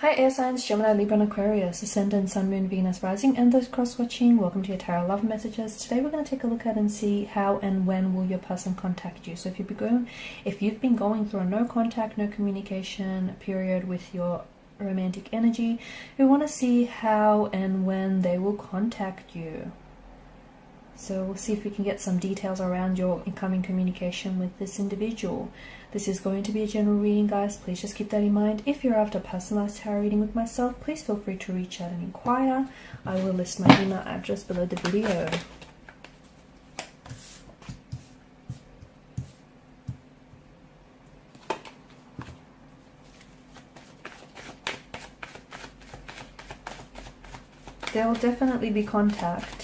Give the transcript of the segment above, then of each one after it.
Hi air signs, Gemini, Libra and Aquarius, Ascendant, Sun, Moon, Venus, Rising, and those cross-watching. Welcome to your Tarot Love Messages. Today we're going to take a look at and see how and when will your person contact you. So if you've been going through a no contact, no communication period with your romantic energy, we want to see how and when they will contact you. So we'll see if we can get some details around your incoming communication with this individual. This is going to be a general reading, guys. Please just keep that in mind. If you're after a personalized tarot reading with myself, please feel free to reach out and inquire. I will list my email address below the video. There will definitely be contact.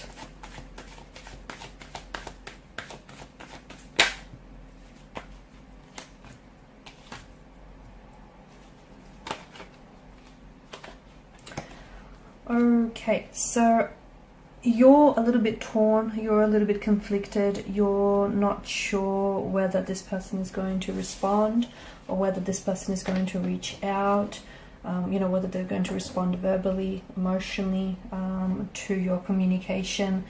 Okay, so you're a little bit torn, you're a little bit conflicted, you're not sure whether this person is going to respond or whether this person is going to reach out, whether they're going to respond verbally, emotionally to your communication.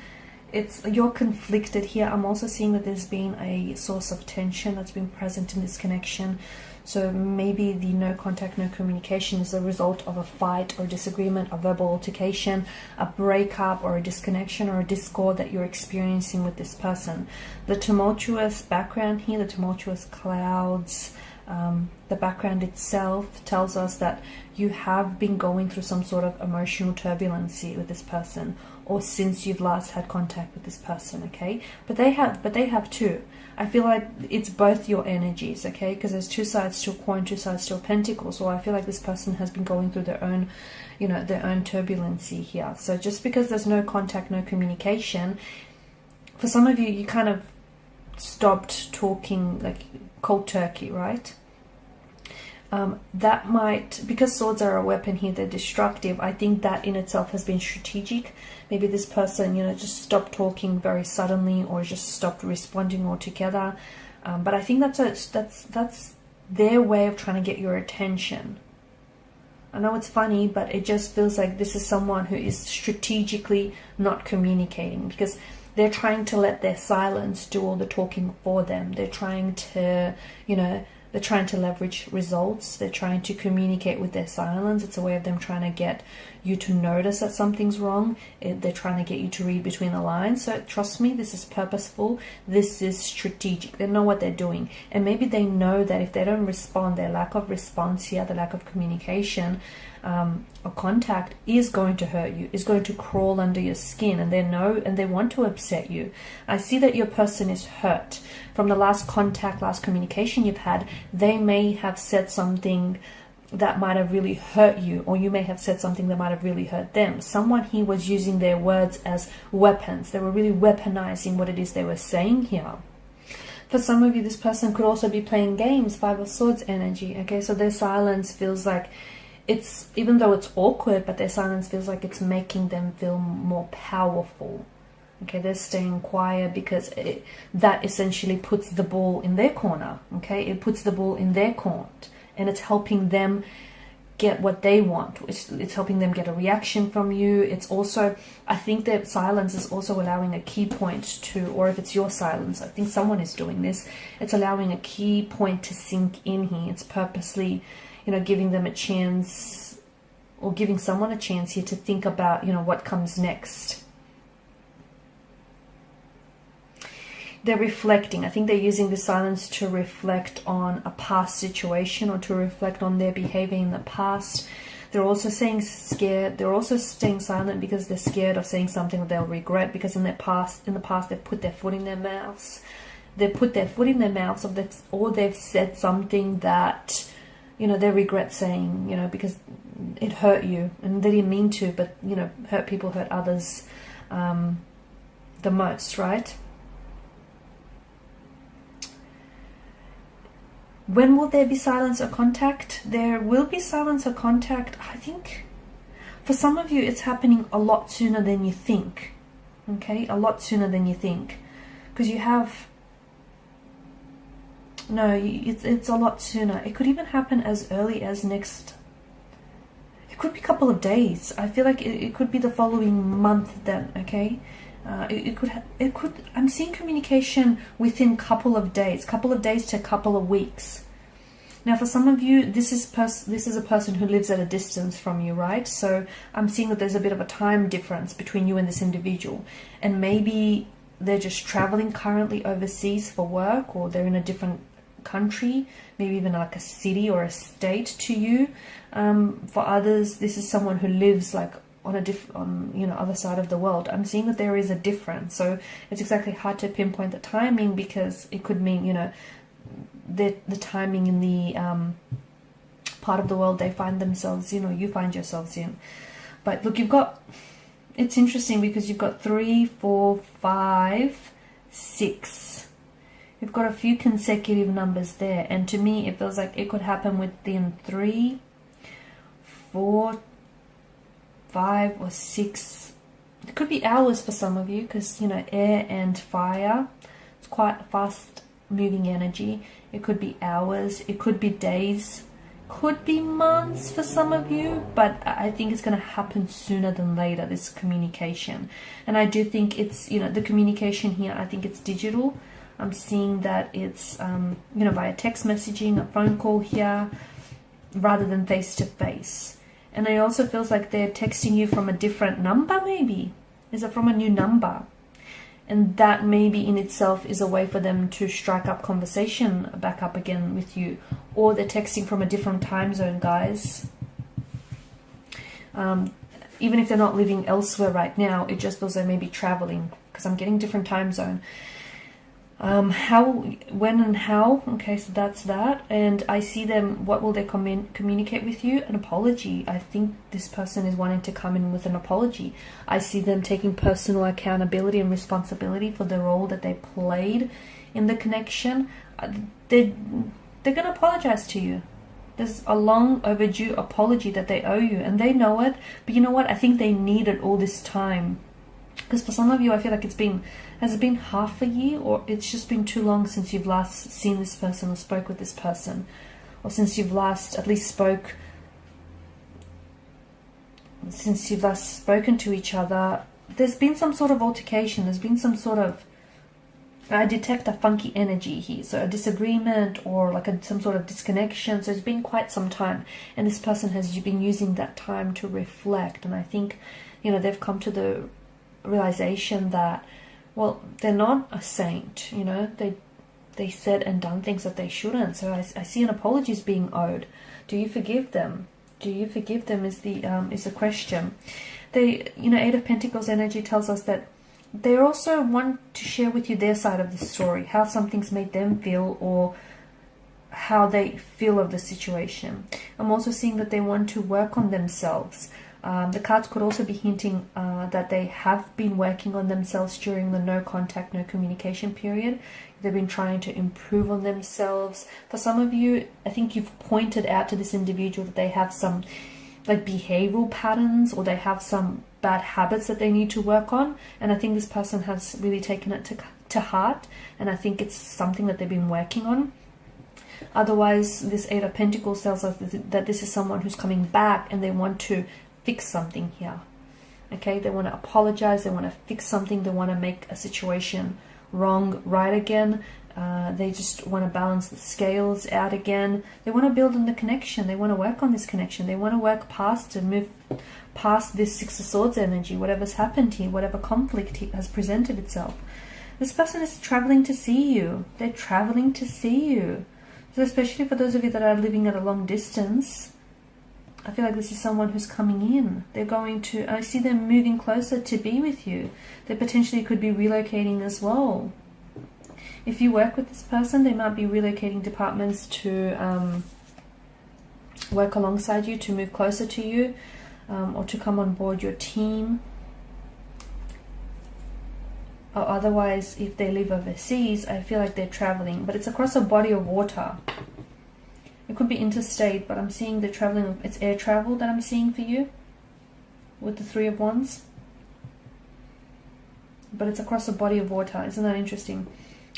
You're conflicted here. I'm also seeing that there's been a source of tension that's been present in this connection. So maybe the no contact, no communication is a result of a fight or disagreement, a verbal altercation, a breakup or a disconnection or a discord that you're experiencing with this person. The tumultuous background here, the tumultuous clouds, the background itself tells us that you have been going through some sort of emotional turbulency with this person, or since you've last had contact with this person, okay? But they have too. I feel like it's both your energies, okay? Because there's two sides to a coin, two sides to a pentacle. So I feel like this person has been going through their own, their own turbulency here. So just because there's no contact, no communication, for some of you, you kind of stopped talking like cold turkey, right? That might, because swords are a weapon here, they're destructive. I think that in itself has been strategic. Maybe this person, just stopped talking very suddenly or just stopped responding altogether. But I think that's their way of trying to get your attention. I know it's funny, but it just feels like this is someone who is strategically not communicating because they're trying to let their silence do all the talking for them. They're trying to, they're trying to leverage results. They're trying to communicate with their silence. It's a way of them trying to get you to notice that something's wrong. They're trying to get you to read between the lines. So trust me, this is purposeful. This is strategic. They know what they're doing. And maybe they know that if they don't respond, their lack of response here, the lack of communication or contact is going to hurt you, is going to crawl under your skin, and they want to upset you. I see that your person is hurt. From the last contact, last communication you've had, they may have said something that might have really hurt you, or you may have said something that might have really hurt them. Someone here was using their words as weapons. They were really weaponizing what it is they were saying here. For some of you, this person could also be playing games, Five of Swords energy. Okay, so their silence feels like even though it's awkward, but their silence feels like it's making them feel more powerful. Okay, they're staying quiet because that essentially puts the ball in their corner. Okay, it puts the ball in their court, and it's helping them get what they want. It's helping them get a reaction from you. It's also, I think that silence is also allowing a key point to, or if it's your silence, I think someone is doing this, it's allowing a key point to sink in here. It's purposely, giving them a chance, or giving someone a chance here to think about, what comes next. They're reflecting. I think they're using the silence to reflect on a past situation or to reflect on their behavior in the past. They're also staying scared. They're also staying silent because they're scared of saying something that they'll regret, because in the past, they've put their foot in their mouths. They put their foot in their mouths, or they've said something that, they regret saying, because it hurt you and they didn't mean to, but, hurt people, hurt others the most, right? When will there be silence or contact? There will be silence or contact. I think for some of you, it's happening a lot sooner than you think. Okay, a lot sooner than you think. Because you have No, it's a lot sooner. It could even happen as early as next it could be a couple of days. I feel like it could be the following month then, okay? It could, I'm seeing communication within couple of days to a couple of weeks. Now, for some of you, this is a person who lives at a distance from you, right? So I'm seeing that there's a bit of a time difference between you and this individual. And maybe they're just traveling currently overseas for work, or they're in a different country, maybe even like a city or a state to you. For others, this is someone who lives like on other side of the world. I'm seeing that there is a difference. So it's exactly hard to pinpoint the timing, because it could mean, the timing in the part of the world they find themselves, you find yourselves in. But look, it's interesting because you've got 3, 4, 5, 6. You've got a few consecutive numbers there, and to me it feels like it could happen within 3, 4, 5 or 6. It could be hours for some of you, because air and fire, it's quite fast moving energy. It could be hours, it could be days, could be months for some of you, but I think it's going to happen sooner than later, this communication. And I do think it's, the communication here, I think it's digital. I'm seeing that it's via text messaging, a phone call here, rather than face to face. And it also feels like they're texting you from a different number, maybe. Is it from a new number? And that maybe in itself is a way for them to strike up conversation back up again with you. Or they're texting from a different time zone, guys. Even if they're not living elsewhere right now, it just feels like maybe traveling, because I'm getting different time zone. How, when and how, okay, so that's that. And I see them, what will they communicate with you? An apology. I think this person is wanting to come in with an apology. I see them taking personal accountability and responsibility for the role that they played in the connection. They're going to apologize to you. There's a long overdue apology that they owe you, and they know it. But you know what? I think they need it all this time. Because for some of you, I feel like has it been half a year, or it's just been too long since you've last seen this person or spoke with this person, or since you've last spoken to each other. There's been some sort of altercation. There's been some sort of, I detect a funky energy here, so a disagreement or like some sort of disconnection. So it's been quite some time, and this person has been using that time to reflect. And I think, they've come to the realization that, well, they're not a saint, they said and done things that they shouldn't. So I see an apology is being owed. Do you forgive them? Do you forgive them is the question. The 8 of Pentacles energy tells us that they also want to share with you their side of the story, how something's made them feel, or how they feel of the situation. I'm also seeing that they want to work on themselves. The cards could also be hinting that they have been working on themselves during the no contact, no communication period. They've been trying to improve on themselves. For some of you, I think you've pointed out to this individual that they have some like behavioral patterns, or they have some bad habits that they need to work on. And I think this person has really taken it to heart. And I think it's something that they've been working on. Otherwise, this 8 of Pentacles tells us that this is someone who's coming back and they want to fix something here. Okay, they want to apologize, they want to fix something, they want to make a situation wrong right again. They just want to balance the scales out again. They want to build on the connection. They want to work on this connection. They want to work past and move past this 6 of Swords energy, whatever's happened here, whatever conflict has presented itself. This person is traveling to see you. They're traveling to see you. So especially for those of you that are living at a long distance, I feel like this is someone who's coming in. They're going to, I see them moving closer to be with you. They potentially could be relocating as well. If you work with this person, they might be relocating departments to work alongside you, to move closer to you, or to come on board your team. Or otherwise, if they live overseas, I feel like they're traveling, but it's across a body of water. It could be interstate, but I'm seeing the traveling, it's air travel that I'm seeing for you with the 3 of Wands. But it's across a body of water. Isn't that interesting?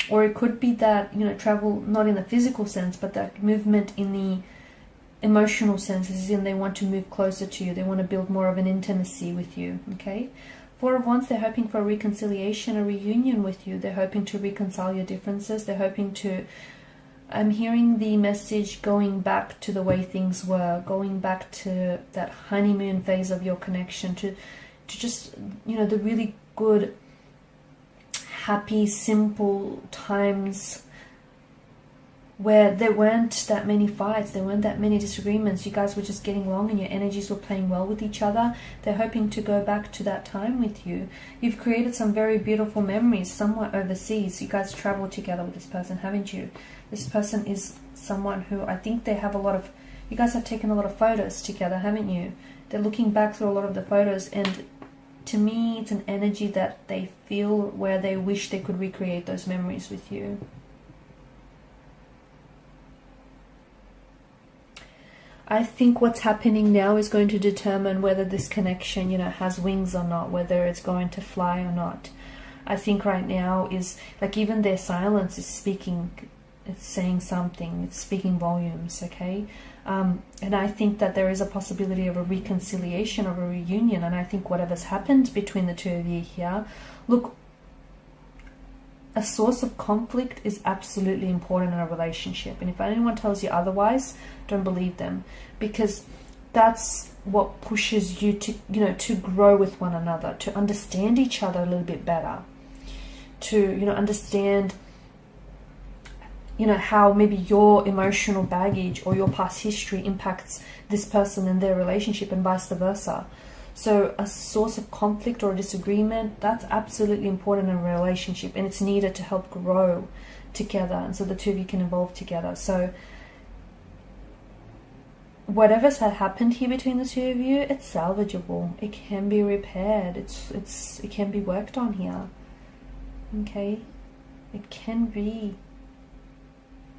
Or it could be that, travel not in the physical sense, but that movement in emotional sense, as in they want to move closer to you. They want to build more of an intimacy with you, okay? Four of Wands, they're hoping for a reconciliation, a reunion with you. They're hoping to reconcile your differences. They're hoping to, I'm hearing the message going back to the way things were, going back to that honeymoon phase of your connection, to just, you know, the really good, happy, simple times where there weren't that many fights, there weren't that many disagreements. You guys were just getting along and your energies were playing well with each other. They're hoping to go back to that time with you. You've created some very beautiful memories somewhere overseas. You guys traveled together with this person, haven't you? This person is someone who, I think they have a lot of, you guys have taken a lot of photos together, haven't you? They're looking back through a lot of the photos, and to me it's an energy that they feel where they wish they could recreate those memories with you. I think what's happening now is going to determine whether this connection, you know, has wings or not, whether it's going to fly or not. I think right now is, like, even their silence is speaking, it's saying something, it's speaking volumes, okay? And I think that there is a possibility of a reconciliation, of a reunion, and I think whatever's happened between the two of you here, look, a source of conflict is absolutely important in a relationship. And if anyone tells you otherwise, don't believe them, because that's what pushes you to, you know, to grow with one another, to understand each other a little bit better, to, you know, understand, you know, how maybe your emotional baggage or your past history impacts this person and their relationship, and vice versa. So a source of conflict or a disagreement, that's absolutely important in a relationship, and it's needed to help grow together, and so the two of you can evolve together. So whatever's had happened here between the two of you, it's salvageable. It can be repaired. It can be worked on here. Okay? It can be.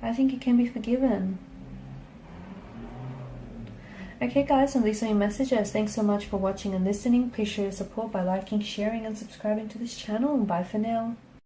I think it can be forgiven. Okay guys, and these are your messages. Thanks so much for watching and listening. Please show your support by liking, sharing and subscribing to this channel. And bye for now.